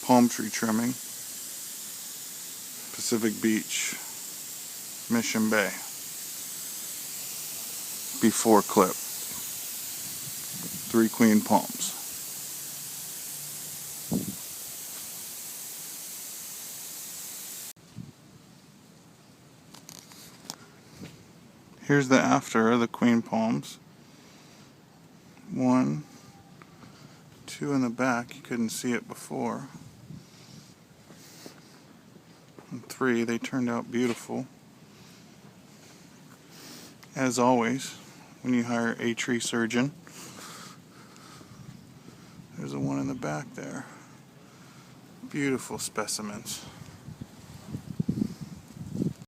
palm tree trimming, Pacific Beach, Mission Bay, before clip, 3 queen palms. Here's the after of the queen palms. 1, 2 in the back, you couldn't see it before. And 3, they turned out beautiful. As always, when you hire a tree surgeon. There's a one in the back there. Beautiful specimens.